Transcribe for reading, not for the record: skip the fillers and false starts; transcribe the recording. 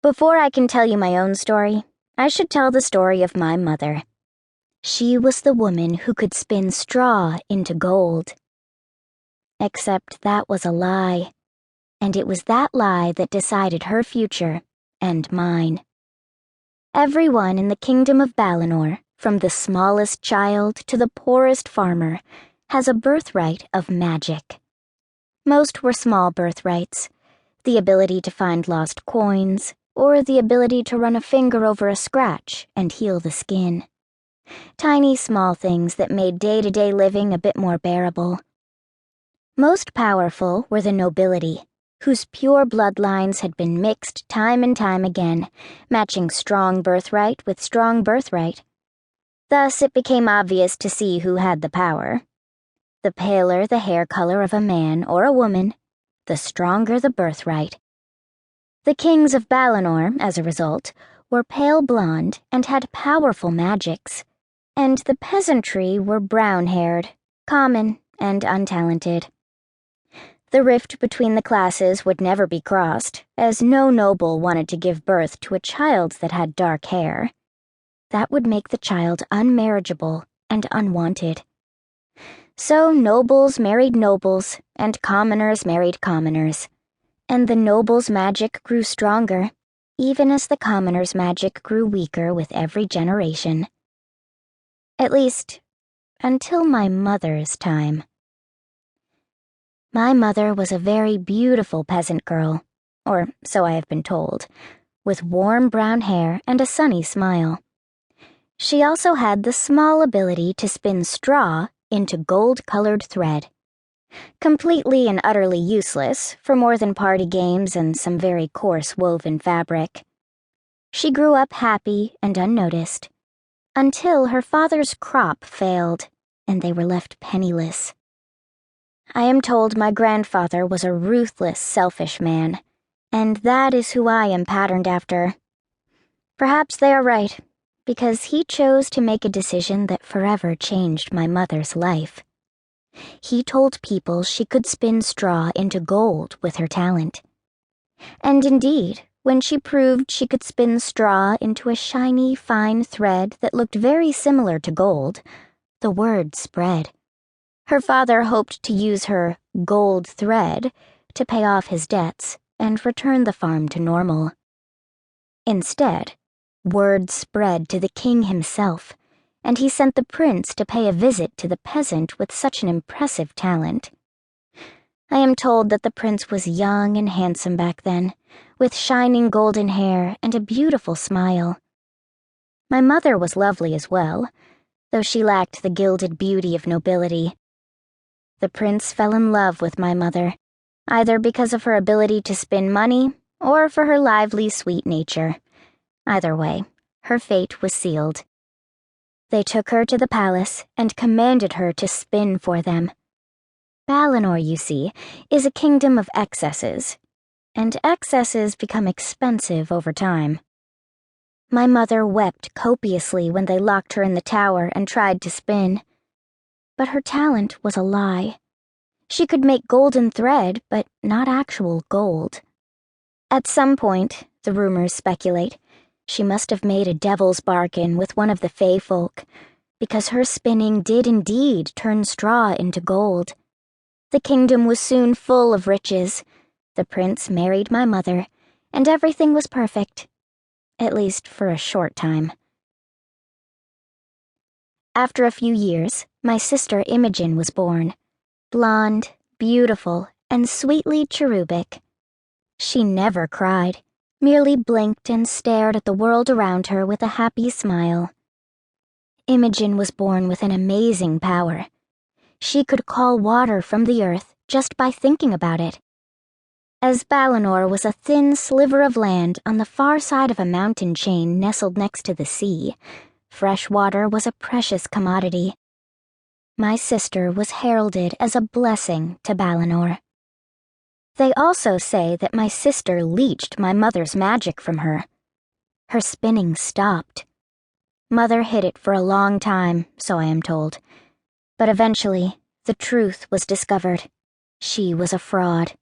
Before I can tell you my own story, I should tell the story of my mother. She was the woman who could spin straw into gold. Except that was a lie, and it was that lie that decided her future and mine. Everyone in the kingdom of Balinore, from the smallest child to the poorest farmer, has a birthright of magic. Most were small birthrights, the ability to find lost coins, or the ability to run a finger over a scratch and heal the skin. Tiny small things that made day-to-day living a bit more bearable. Most powerful were the nobility, whose pure bloodlines had been mixed time and time again, matching strong birthright with strong birthright. Thus it became obvious to see who had the power. The paler the hair color of a man or a woman, the stronger the birthright. The kings of Balinore, as a result, were pale blonde and had powerful magics, and the peasantry were brown-haired, common, and untalented. The rift between the classes would never be crossed, as no noble wanted to give birth to a child that had dark hair. That would make the child unmarriageable and unwanted. So nobles married nobles, and commoners married commoners. And the nobles' magic grew stronger, even as the commoners' magic grew weaker with every generation. At least, until my mother's time. My mother was a very beautiful peasant girl, or so I have been told, with warm brown hair and a sunny smile. She also had the small ability to spin straw into gold-colored thread. Completely and utterly useless for more than party games and some very coarse woven fabric. She grew up happy and unnoticed, until her father's crop failed and they were left penniless. I am told my grandfather was a ruthless, selfish man, and that is who I am patterned after. Perhaps they are right, because he chose to make a decision that forever changed my mother's life. He told people she could spin straw into gold with her talent. And indeed, when she proved she could spin straw into a shiny, fine thread that looked very similar to gold, the word spread. Her father hoped to use her gold thread to pay off his debts and return the farm to normal. Instead, word spread to the king himself, and he sent the prince to pay a visit to the peasant with such an impressive talent. I am told that the prince was young and handsome back then, with shining golden hair and a beautiful smile. My mother was lovely as well, though she lacked the gilded beauty of nobility. The prince fell in love with my mother, either because of her ability to spin money or for her lively, sweet nature. Either way, her fate was sealed. They took her to the palace and commanded her to spin for them. Balinore, you see, is a kingdom of excesses, and excesses become expensive over time. My mother wept copiously when they locked her in the tower and tried to spin. But her talent was a lie. She could make golden thread, but not actual gold. At some point, the rumors speculate, she must have made a devil's bargain with one of the Fae folk, because her spinning did indeed turn straw into gold. The kingdom was soon full of riches. The prince married my mother, and everything was perfect, at least for a short time. After a few years, my sister Imogen was born, blonde, beautiful, and sweetly cherubic. She never cried, merely blinked and stared at the world around her with a happy smile. Imogen was born with an amazing power. She could call water from the earth just by thinking about it. As Balinore was a thin sliver of land on the far side of a mountain chain nestled next to the sea, fresh water was a precious commodity. My sister was heralded as a blessing to Balinore. They also say that my sister leached my mother's magic from her. Her spinning stopped. Mother hid it for a long time, so I am told. But eventually, the truth was discovered. She was a fraud.